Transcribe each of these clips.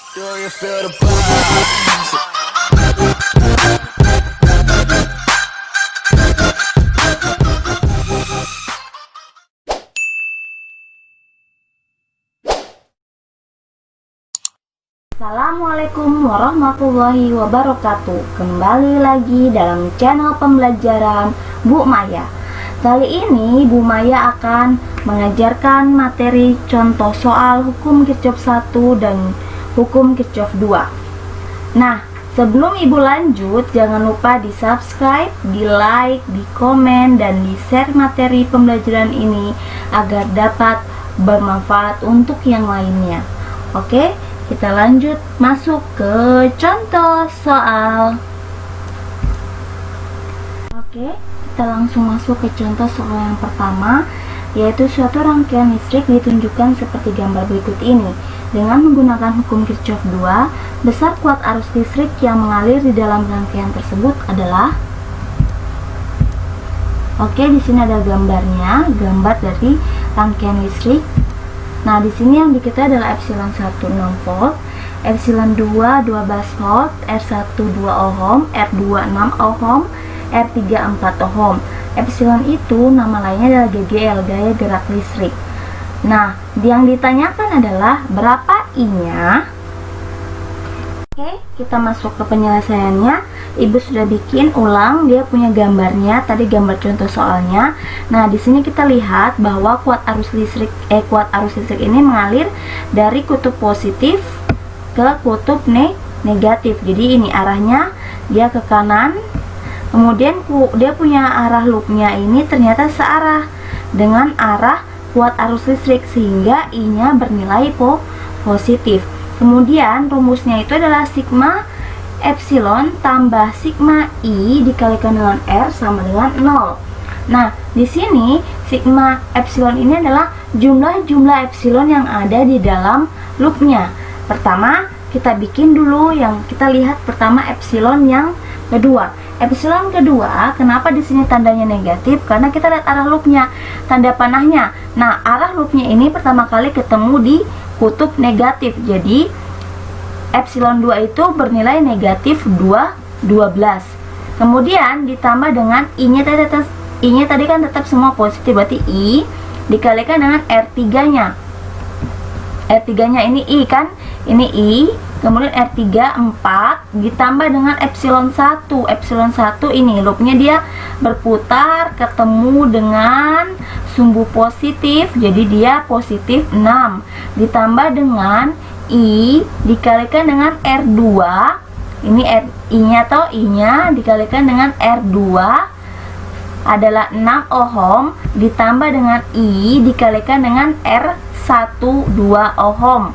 Do you feel the vibes? Assalamualaikum warahmatullahi wabarakatuh. Kembali lagi dalam channel pembelajaran Bu Maya. Kali ini Bu Maya akan mengajarkan materi contoh soal hukum Kirchhoff 1 dan hukum Kirchhoff 2. Nah, sebelum Ibu lanjut, jangan lupa di subscribe, di like, di komen, dan di share materi pembelajaran ini agar dapat bermanfaat untuk yang lainnya. Oke, kita lanjut masuk ke contoh soal. Oke, kita langsung masuk ke contoh soal yang pertama, yaitu suatu rangkaian listrik ditunjukkan seperti gambar berikut ini. Dengan menggunakan hukum Kirchhoff 2, besar kuat arus listrik yang mengalir di dalam rangkaian tersebut adalah. Oke, di sini ada gambarnya, gambar dari rangkaian listrik. Nah, di sini yang diketahui adalah epsilon 1 6 volt, epsilon 2 12 volt, R1 2 ohm, R2 6 ohm, R3 4 ohm. Epsilon itu nama lainnya adalah GGL, gaya gerak listrik. Nah, yang ditanyakan adalah berapa I-nya? Oke, kita masuk ke penyelesaiannya. Ibu sudah bikin ulang, dia punya gambarnya, tadi gambar contoh soalnya. Nah, di sini kita lihat bahwa kuat arus listrik ini mengalir dari kutub positif ke kutub negatif. Jadi ini arahnya dia ke kanan. Kemudian dia punya arah loopnya ini ternyata searah dengan arah kuat arus listrik, sehingga I-nya bernilai positif. Kemudian rumusnya itu adalah sigma epsilon tambah sigma I dikalikan dengan R sama dengan 0. Nah, di sini sigma epsilon ini adalah jumlah epsilon yang ada di dalam loopnya. Pertama, kita bikin dulu yang kita lihat pertama epsilon yang kedua. Epsilon kedua, kenapa di sini tandanya negatif? Karena kita lihat arah loopnya, tanda panahnya. Nah, arah loopnya ini pertama kali ketemu di kutub negatif. Jadi epsilon 2 itu bernilai negatif 12. Kemudian ditambah dengan I-nya tadi kan tetap semua positif, berarti I dikalikan dengan R3-nya. R3-nya ini I kan? Ini I. Kemudian R3 4 ditambah dengan epsilon 1. Epsilon 1 ini loopnya dia berputar ketemu dengan sumbu positif, jadi dia positif 6 ditambah dengan I dikalikan dengan R2. Ini I-nya atau I-nya dikalikan dengan R2 adalah 6 ohm ditambah dengan I dikalikan dengan R1 2 ohm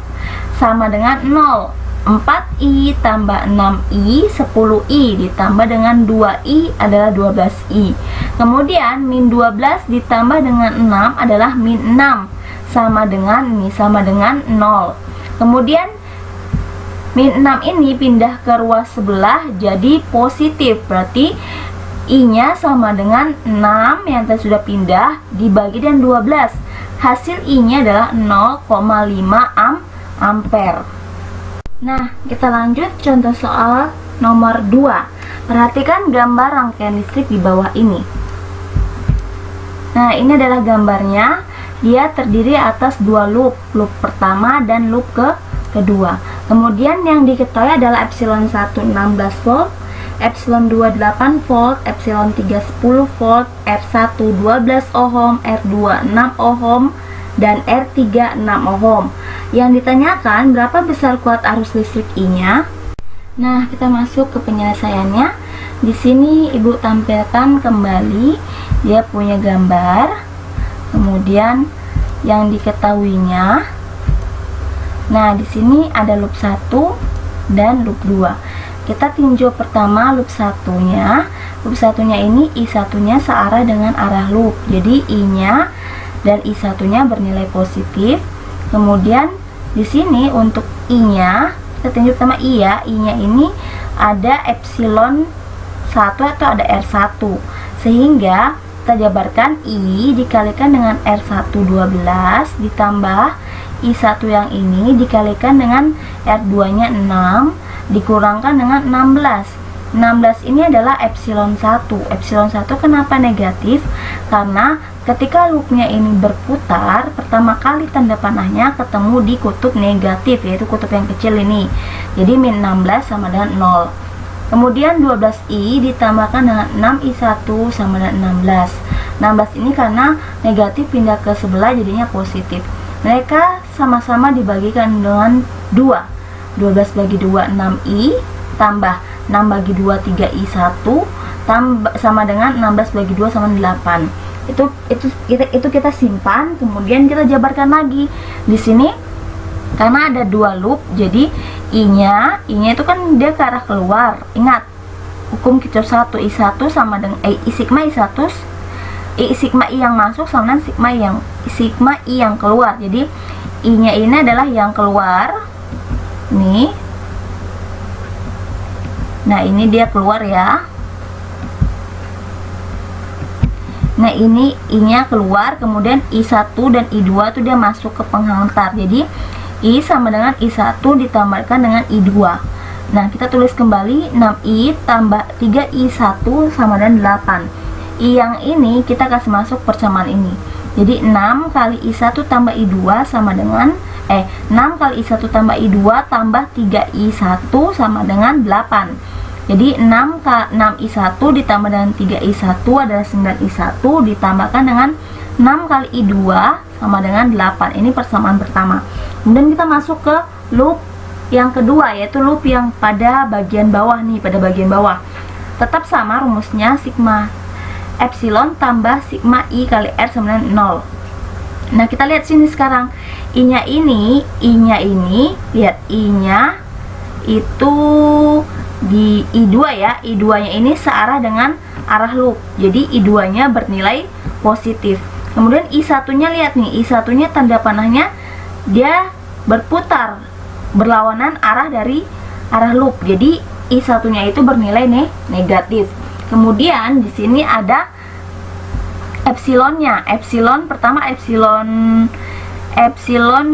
sama dengan 0. 4I tambah 6I 10I ditambah dengan 2I adalah 12I. Kemudian min 12 ditambah dengan 6 adalah min 6 sama dengan 0. Kemudian min 6 ini pindah ke ruas sebelah jadi positif, berarti I-nya sama dengan 6 yang tadi sudah pindah dibagi dengan 12. Hasil I-nya adalah 0,5 ampere. Nah, kita lanjut contoh soal nomor 2. Perhatikan gambar rangkaian listrik di bawah ini. Nah, ini adalah gambarnya. Dia terdiri atas dua loop, loop pertama dan loop kedua. Kemudian yang diketahui adalah epsilon 1 16 volt, epsilon 2 8 volt, epsilon 3 10 volt, R1 12 ohm, R2 6 ohm, dan R3 6 ohm. Yang ditanyakan berapa besar kuat arus listrik I-nya. Nah, kita masuk ke penyelesaiannya. Di sini Ibu tampilkan kembali dia punya gambar. Kemudian yang diketahuinya. Nah, di sini ada loop 1 dan loop 2. Kita tinjau pertama loop 1-nya. Loop 1-nya ini I1-nya searah dengan arah loop. Jadi I-nya dan I1-nya bernilai positif. Kemudian di sini untuk I-nya, kita tinjau pertama I ya. I-nya ini ada epsilon 1 atau ada R1. Sehingga kita jabarkan I dikalikan dengan R1 12 ditambah I1 yang ini dikalikan dengan R2 nya 6 dikurangkan dengan 16. 16 ini adalah epsilon 1. Epsilon 1 kenapa negatif? Karena ketika loopnya ini berputar, pertama kali tanda panahnya ketemu di kutub negatif, yaitu kutub yang kecil ini. Jadi min 16 sama dengan 0. Kemudian 12i ditambahkan dengan 6i1 sama dengan 16. 16 ini karena negatif pindah ke sebelah jadinya positif. Mereka sama-sama dibagikan dengan 2. 12 bagi 2 6i tambah 6 bagi 2 3i1 sama dengan 16 bagi 2 sama 8. Itu kita simpan, kemudian kita jabarkan lagi. Di sini karena ada 2 loop, jadi i-nya itu kan dia ke arah keluar. Ingat hukum Kirchhoff 1, i1 sama dengan I sigma i1 I sigma i yang masuk sama dengan sigma i yang keluar. Jadi i-nya ini adalah yang keluar nih. Nah, ini dia keluar ya. Nah, ini I-nya keluar, kemudian I1 dan I2 itu dia masuk ke penghantar. Jadi I sama dengan I1 ditambahkan dengan I2. Nah, kita tulis kembali 6I tambah 3I1 sama dengan 8. I yang ini kita kasih masuk persamaan ini. Jadi 6 kali I1 tambah I2 sama dengan 6 kali I1 tambah I2 tambah 3I1 sama dengan 8. Jadi 6i1 ditambah dengan 3i1 adalah 9i1 ditambahkan dengan 6 kali i2 sama dengan 8. Ini persamaan pertama. Kemudian kita masuk ke loop yang kedua, yaitu loop yang pada bagian bawah nih, pada bagian bawah. Tetap sama rumusnya, sigma epsilon tambah sigma i kali r sama dengan 0. Nah, kita lihat sini sekarang. I-nya ini, lihat I-nya itu di I2 ya, I2 nya ini searah dengan arah loop, jadi I2 nya bernilai positif. Kemudian I1 nya lihat nih, I1 nya tanda panahnya dia berputar berlawanan arah dari arah loop, jadi I1 nya itu bernilai negatif. Kemudian di sini ada epsilonnya. Epsilon pertama, epsilon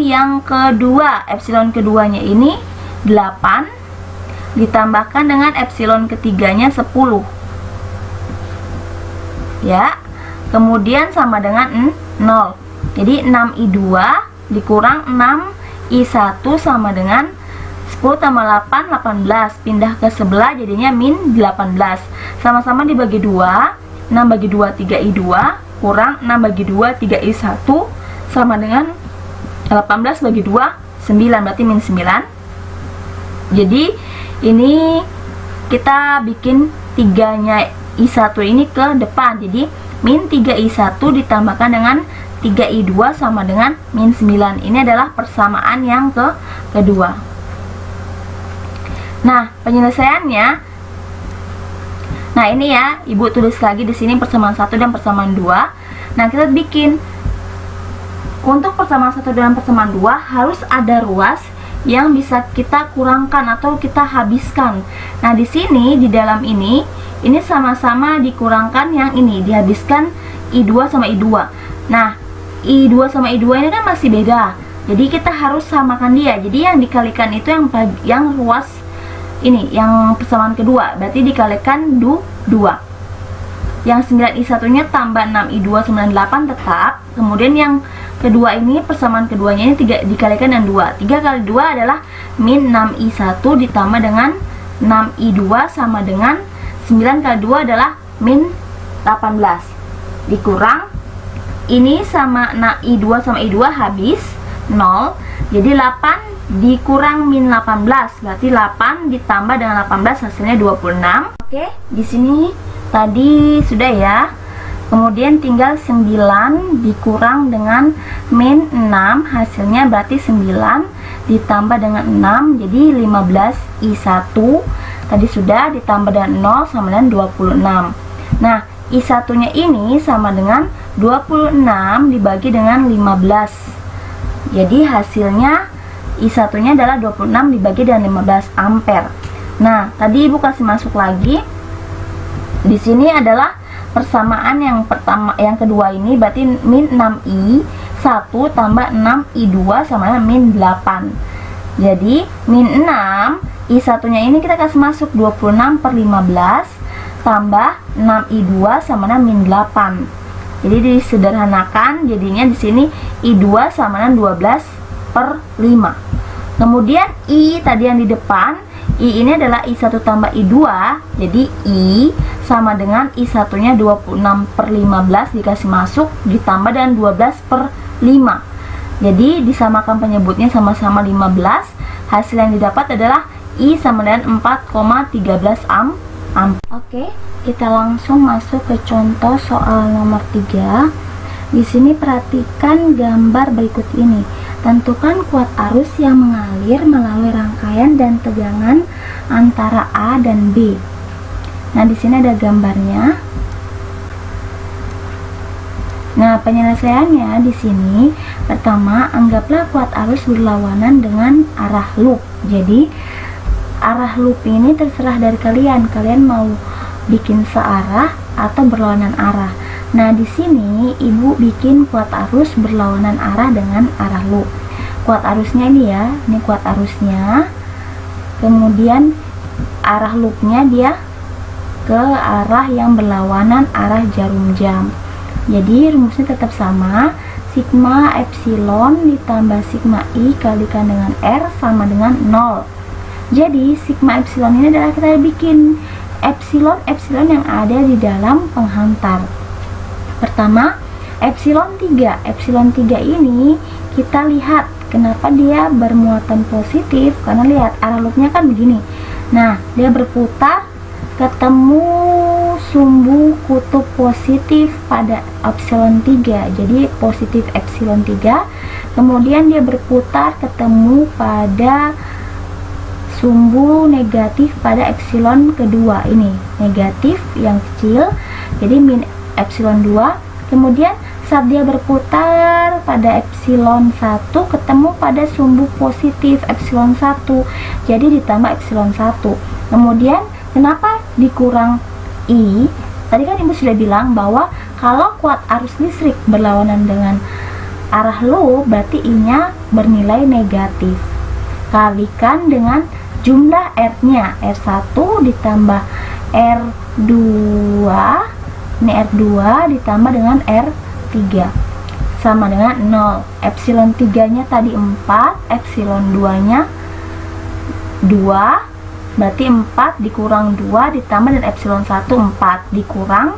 yang kedua, epsilon keduanya ini 8 ditambahkan dengan epsilon ketiganya 10 ya, kemudian sama dengan 0. Jadi 6i2 dikurang 6i1 sama dengan 10 tambah 8, 18, pindah ke sebelah jadinya min 18, sama-sama dibagi 2, 6 bagi 2 3i2 kurang 6 bagi 2 3i1 sama dengan 18 bagi 2 9, berarti min 9. Jadi ini kita bikin 3-nya I1 ini ke depan. Jadi min 3I1 ditambahkan dengan 3I2 sama dengan min 9. Ini adalah persamaan yang kedua. Nah, penyelesaiannya, nah ini ya, Ibu tulis lagi di sini persamaan 1 dan persamaan 2. Nah, kita bikin untuk persamaan 1 dan persamaan 2 harus ada ruas yang bisa kita kurangkan atau kita habiskan. Nah, di sini di dalam ini sama-sama dikurangkan, yang ini dihabiskan I2 sama I2. Nah, I2 sama I2 ini kan masih beda. Jadi kita harus samakan dia. Jadi yang dikalikan itu yang ruas ini, yang persamaan kedua. Berarti dikalikan 2. Yang 9i1 nya tambah 6i2 sama 8 tetap. Kemudian yang kedua ini, persamaan keduanya ini dikalikan dengan 2. 3 kali 2 adalah min 6i1 ditambah dengan 6i2 sama dengan 9 kali 2 adalah min 18. Dikurang ini sama i2 sama i2 habis 0. Jadi 8 dikurang min 18 berarti 8 ditambah dengan 18 hasilnya 26. Oke, di sini tadi sudah ya. Kemudian tinggal 9 dikurang dengan min 6, hasilnya berarti 9 ditambah dengan 6 jadi 15i1. Tadi sudah ditambah dengan 0 sama dengan 26. Nah, i1 nya ini sama dengan 26 dibagi dengan 15. Jadi hasilnya i1 nya adalah 26 dibagi dengan 15 ampere. Nah, tadi Ibu kasih masuk lagi. Di sini adalah persamaan yang kedua ini, berarti min 6i 1 tambah 6I2 sama dengan min 8. Jadi min 6, I1 nya ini kita kasih masuk 26 per 15 tambah 6I2 sama dengan min 8. Jadi disederhanakan, jadinya di sini I2 sama dengan 12 per 5. Kemudian I tadi yang di depan, I ini adalah I1 tambah I2, jadi I sama dengan I1 nya 26 per 15 dikasih masuk ditambah dengan 12 per 5. Jadi disamakan penyebutnya sama-sama 15, hasil yang didapat adalah I sama dengan 4,13 ampere. Oke, kita langsung masuk ke contoh soal nomor 3. Di sini perhatikan gambar berikut ini. Tentukan kuat arus yang mengalir melalui rangkaian dan tegangan antara A dan B. Nah, di sini ada gambarnya. Nah, penyelesaiannya di sini pertama, anggaplah kuat arus berlawanan dengan arah loop. Jadi, arah loop ini terserah dari kalian. Kalian mau bikin searah atau berlawanan arah. Nah, di sini Ibu bikin kuat arus berlawanan arah dengan arah loop. Kuat arusnya ini ya, ini kuat arusnya. Kemudian arah loopnya dia ke arah yang berlawanan arah jarum jam. Jadi rumusnya tetap sama, sigma epsilon ditambah sigma I kalikan dengan R sama dengan 0. Jadi sigma epsilon ini adalah kita bikin epsilon yang ada di dalam penghantar. Pertama, epsilon 3. Epsilon 3 ini kita lihat kenapa dia bermuatan positif, karena lihat arah loopnya kan begini. Nah, dia berputar ketemu sumbu kutub positif pada epsilon 3. Jadi positif epsilon 3. Kemudian dia berputar ketemu pada sumbu negatif pada epsilon kedua, ini negatif yang kecil, jadi min epsilon 2. Kemudian saat dia berputar pada epsilon 1 ketemu pada sumbu positif epsilon 1, jadi ditambah epsilon 1. Kemudian kenapa dikurang I? Tadi kan Ibu sudah bilang bahwa kalau kuat arus listrik berlawanan dengan arah loop, berarti I-nya bernilai negatif. Kalikan dengan jumlah R-nya, R1 ditambah R2, ini R2 ditambah dengan R3 sama dengan 0. Epsilon 3 nya tadi 4, epsilon 2 nya 2, berarti 4 dikurang 2 ditambah dengan epsilon 1, 4 dikurang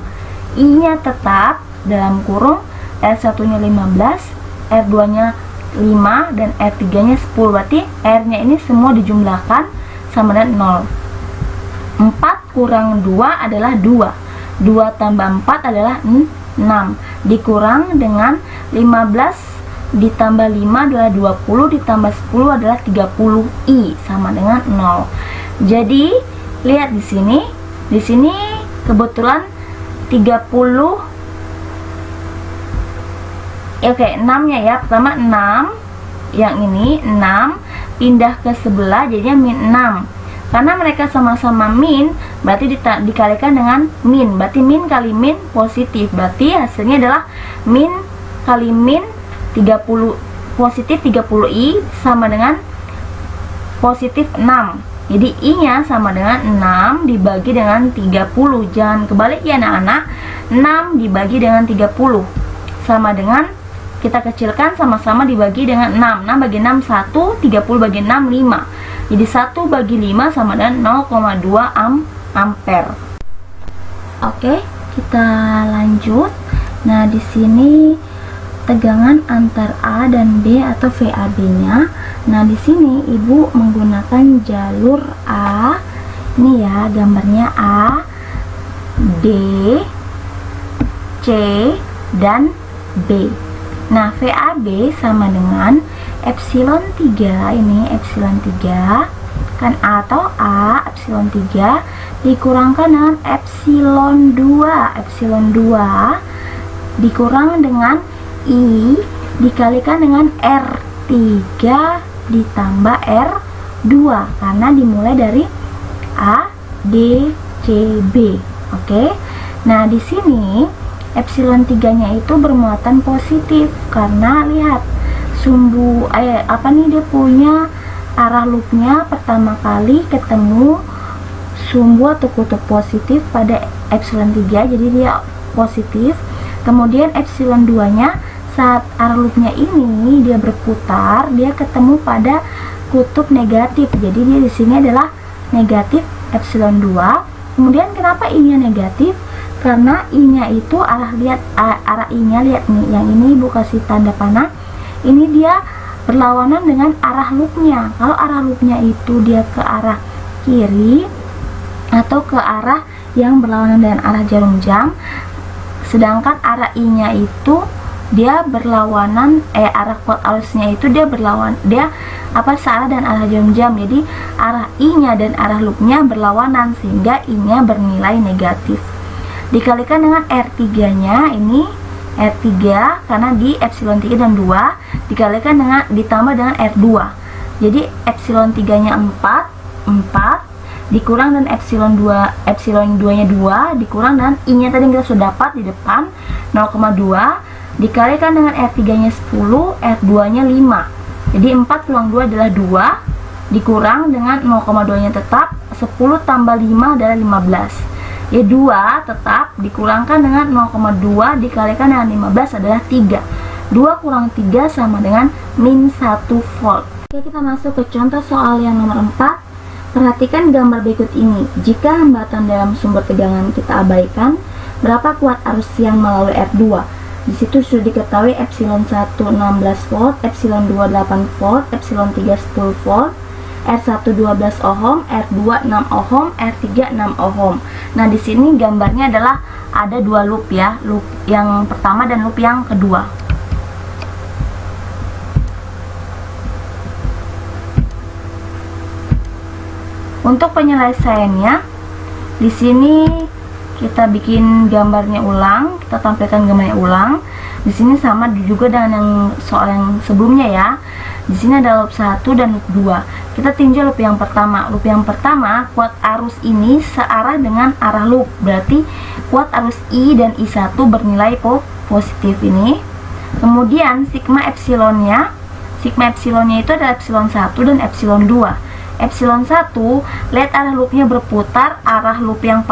I nya tetap dalam kurung, R1 nya 15, R2 nya 5, dan R3 nya 10, berarti R nya ini semua dijumlahkan sama dengan 0. 4 kurang 2 adalah 2, 2 tambah 4 adalah 6, dikurang dengan 15 ditambah 5 adalah 20, ditambah 10 adalah 30, I sama dengan 0. Jadi lihat di sini kebetulan 30. Oke, 6 nya ya. Pertama 6, yang ini 6 pindah ke sebelah jadinya min 6. Karena mereka sama-sama min, berarti dikalikan dengan min. Berarti min kali min positif. Berarti hasilnya adalah min kali min 30, positif 30I sama dengan positif 6. Jadi I-nya sama dengan 6 dibagi dengan 30. Jangan kebalik ya anak-anak. 6 dibagi dengan 30 sama dengan, kita kecilkan, sama-sama dibagi dengan 6. 6 bagi 6 1, 30 bagi 6 5. Jadi 1 bagi 5 sama dengan 0,2 ampere. Oke, kita lanjut. Nah, di sini tegangan antar A dan B atau VAB-nya. Nah, di sini Ibu menggunakan jalur A. Ini ya gambarnya A, B, C, dan B. Nah, VAB sama dengan epsilon 3, ini epsilon 3 kan A atau A, epsilon 3 dikurangkan dengan epsilon 2. Epsilon 2 dikurang dengan I dikalikan dengan R3 ditambah R2 karena dimulai dari A, D, C, B. Oke. Nah, di sini epsilon 3 nya itu bermuatan positif, karena lihat sumbu dia punya arah loopnya pertama kali ketemu sumbu atau kutub positif pada epsilon 3, jadi dia positif. Kemudian epsilon 2 nya saat arah loopnya ini dia berputar, dia ketemu pada kutub negatif, jadi dia di sini adalah negatif epsilon 2. Kemudian kenapa I-nya negatif? Karena I-nya itu arah I-nya, lihat nih, yang ini Ibu kasih tanda panah, ini dia berlawanan dengan arah loopnya. Kalau arah loopnya itu dia ke arah kiri atau ke arah yang berlawanan dengan arah jarum jam, sedangkan arah I-nya itu dia berlawanan, arah kuat arusnya itu dia berlawan, searah dan arah jarum jam. Jadi arah I-nya dan arah loopnya berlawanan, sehingga I-nya bernilai negatif. Dikalikan dengan R3 nya, ini R3 karena di epsilon 3 dan 2 dikalikan dengan ditambah dengan R2. Jadi epsilon 3 nya 4 dikurang dan epsilon 2 nya 2 dikurang dan I nya tadi kita sudah dapat di depan 0,2 dikalikan dengan R3 nya 10, R2 nya 5. Jadi 4 kurang 2 adalah 2 dikurang dengan 0,2 nya tetap, 10 tambah 5 adalah 15. Ya 2 tetap dikurangkan dengan 0,2 dikalikan dengan 15 adalah 3. 2 kurang 3 sama dengan min 1 volt. Oke, kita masuk ke contoh soal yang nomor 4. Perhatikan gambar berikut ini. Jika hambatan dalam sumber tegangan kita abaikan, berapa kuat arus yang melalui R2? Di situ sudah diketahui epsilon 1 16 volt, epsilon 2 8 volt, epsilon 3 10 volt, R1 12 ohm, R2 6 ohm, R3 6 ohm. Nah, di sini gambarnya adalah ada dua loop ya, loop yang pertama dan loop yang kedua. Untuk penyelesaiannya, di sini kita bikin gambarnya ulang, kita tampilkan gambarnya ulang. Di sini sama juga dengan yang soal yang sebelumnya ya. Di sini ada loop 1 dan loop 2. Kita tinjau loop yang pertama. Loop yang pertama, kuat arus ini searah dengan arah loop. Berarti kuat arus I dan I1 bernilai positif ini. Kemudian sigma epsilonnya itu adalah epsilon 1 dan epsilon 2. Epsilon 1, lihat arah loopnya berputar, arah loop yang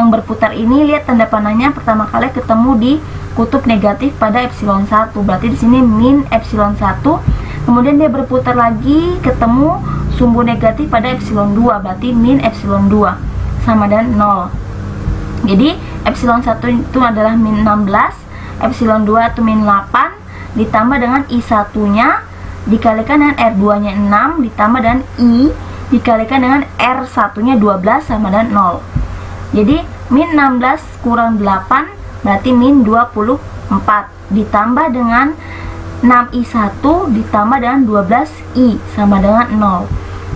berputar ini, lihat tanda panahnya pertama kali ketemu di kutub negatif pada epsilon 1. Berarti di sini min epsilon 1. Kemudian dia berputar lagi ketemu sumbu negatif pada epsilon 2, berarti min epsilon 2 sama dengan 0. Jadi epsilon 1 itu adalah min 16, epsilon 2 itu min 8 ditambah dengan I1 nya dikalikan dengan R2 nya 6 ditambah dengan I dikalikan dengan R1 nya 12 sama dengan 0. Jadi min 16 kurang 8 berarti min 24 ditambah dengan 6I1 ditambah dengan 12I sama dengan 0.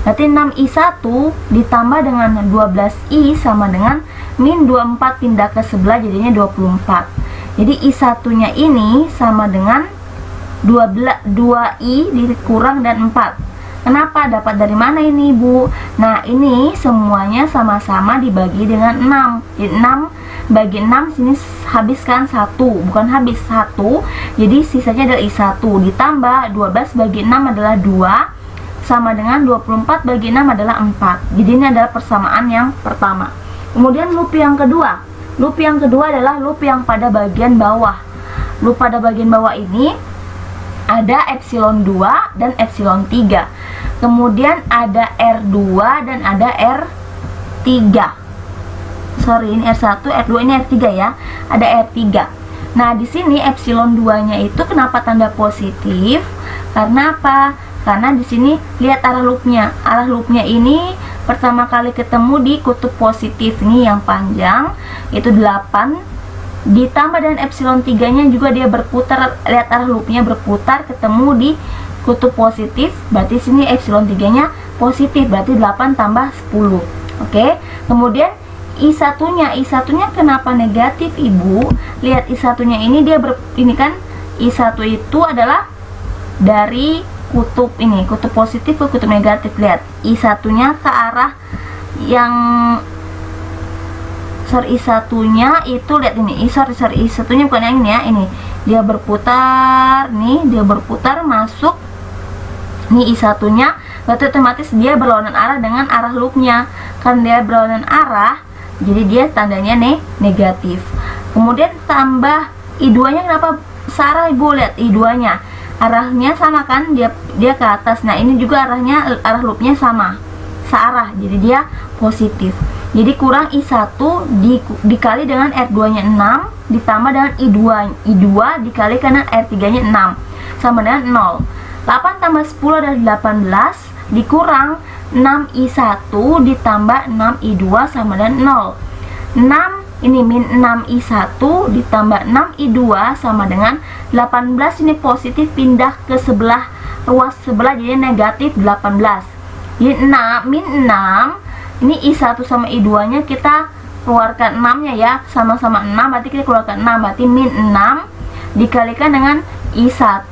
Berarti 6I1 ditambah dengan 12I sama dengan min 24 pindah ke sebelah jadinya 24. Jadi I1 nya ini sama dengan 2I dikurang dan 4. Kenapa? Dapat dari mana ini, Bu? Nah, ini semuanya sama-sama dibagi dengan 6. Jadi 6 bagi 6 sini habiskan 1, bukan habis 1. Jadi sisanya adalah I1 ditambah 12 bagi 6 adalah 2 sama dengan 24 bagi 6 adalah 4. Jadi ini adalah persamaan yang pertama. Kemudian loop yang kedua. Loop yang kedua adalah loop yang pada bagian bawah. Loop pada bagian bawah ini ada epsilon 2 dan epsilon 3. Kemudian ada R2 dan ada R3. Sorry, ini R1, R2, ini R3 ya. Ada R3. Nah, di sini epsilon 2-nya itu kenapa tanda positif? Karena apa? Karena di sini lihat arah loopnya. Arah loopnya ini pertama kali ketemu di kutub positif nih yang panjang, itu 8. Ditambah dengan epsilon 3-nya juga dia berputar, lihat arah loopnya berputar ketemu di kutub positif, berarti sini epsilon 3-nya positif, berarti 8 tambah 10. Oke. Kemudian I1-nya kenapa negatif, Ibu? Lihat I1-nya ini dia ini kan I1 itu adalah dari kutub ini, kutub positif ke kutub negatif. Lihat I1-nya ke arah yang Isor I1-nya itu lihat ini, isor I1-nya bukan yang ini ya, ini dia berputar, nih dia berputar masuk nih I1-nya, berarti otomatis dia berlawanan arah dengan arah loopnya. Kan dia berlawanan arah, jadi dia tandanya negatif. Kemudian tambah I2-nya kenapa searah Ibu? Lihat I2-nya arahnya sama kan, dia ke atas. Nah ini juga arah loopnya sama, searah, jadi dia positif. Jadi kurang I1 dikali dengan R2-nya 6 ditambah dengan I2 dikalikan dengan R3-nya 6 sama dengan 0. 8 tambah 10 adalah 18 dikurang 6I1 ditambah 6I2 sama dengan 0. 6 ini min 6I1 ditambah 6I2 sama dengan 18. Ini positif pindah ke sebelah ruas sebelah, jadi negatif 18. Jadi 6 min 6 ini I1 sama I2 nya kita keluarkan 6 nya ya, sama-sama 6 berarti kita keluarkan 6, berarti min 6 dikalikan dengan I1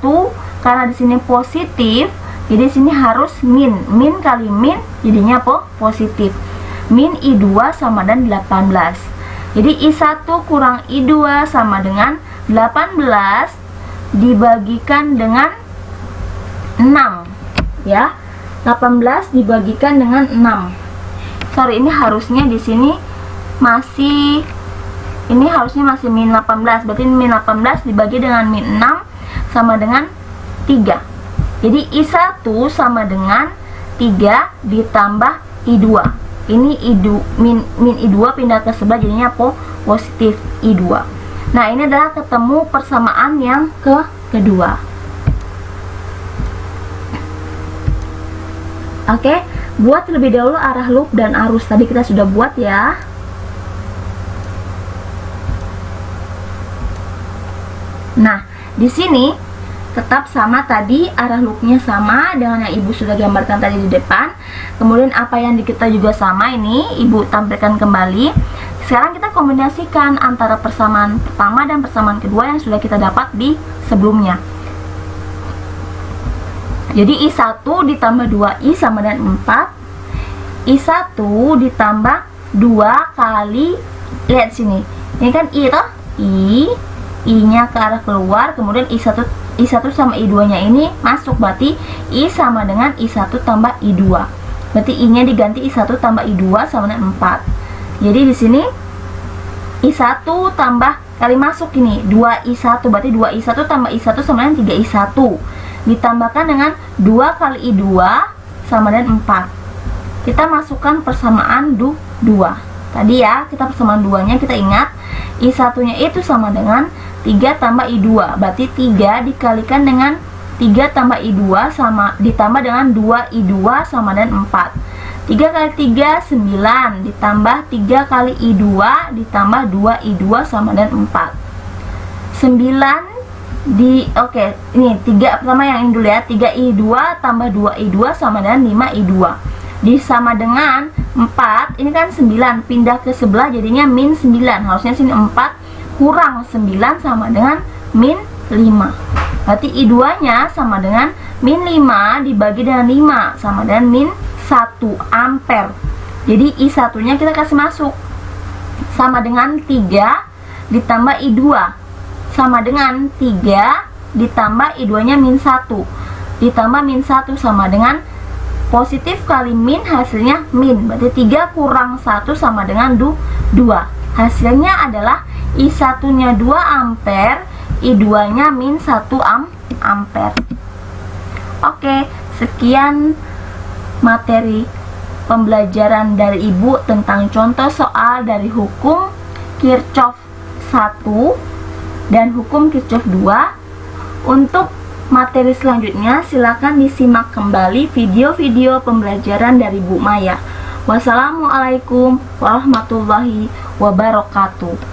karena di sini positif, jadi sini harus min kali min jadinya positif. Min I2 sama dengan 18. Jadi I1 kurang I2 sama dengan 18 dibagikan dengan 6 ya. 18 dibagikan dengan 6. Sorry, ini harusnya di sini masih min 18. Berarti min 18 dibagi dengan min 6 sama dengan 3. Jadi I1 sama dengan 3 ditambah I2. Ini min I2 pindah ke sebelah jadinya positif I2. Nah, ini adalah ketemu persamaan yang kedua. Oke, buat terlebih dahulu arah loop dan arus. Tadi kita sudah buat ya. Nah, di sini tetap sama tadi, arah loopnya sama dengan yang Ibu sudah gambarkan tadi di depan. Kemudian apa yang kita juga sama, ini Ibu tampilkan kembali. Sekarang kita kombinasikan antara persamaan pertama dan persamaan kedua yang sudah kita dapat di sebelumnya. Jadi I1 ditambah 2I sama dengan 4. I1 ditambah 2 kali, lihat sini, ini kan I toh, I nya ke arah keluar, kemudian I1 sama I2 nya ini masuk, berarti I sama dengan I1 tambah I2. Berarti I nya diganti I1 tambah I2 sama dengan 4. Jadi di sini I1 tambah kali masuk ini 2I1, berarti 2I1 tambah I1 sama dengan 3I1 ditambahkan dengan 2 kali I2 sama dengan 4. Kita masukkan persamaan 2 tadi ya, kita persamaan 2 nya kita ingat I1 nya itu sama dengan 3 tambah I2, berarti 3 dikalikan dengan 3 tambah I2 sama ditambah dengan 2 I2 sama dengan 4. 3 kali 3 9 ditambah 3 kali I2 ditambah 2 I2 sama dengan 4. 9 ini 3 pertama yang ini dulu ya, 3I2 tambah 2I2 sama dengan 5I2 disama dengan 4, ini kan 9 pindah ke sebelah jadinya min 9, harusnya sini 4 kurang 9 sama dengan min 5, berarti I2 nya sama dengan min 5 dibagi dengan 5 sama dengan min 1 ampere. Jadi I1 nya kita kasih masuk sama dengan 3 ditambah I2 sama dengan 3 ditambah I2 nya min 1 ditambah min 1 sama dengan positif kali min, hasilnya min, berarti 3 kurang 1 sama dengan 2. Hasilnya adalah I1 nya 2 ampere, I2 nya min 1 ampere. Oke, sekian materi pembelajaran dari Ibu tentang contoh soal dari hukum Kirchhoff 1 dan hukum Kirchhoff 2. Untuk materi selanjutnya silakan disimak kembali video-video pembelajaran dari Bu Maya. Wassalamualaikum warahmatullahi wabarakatuh.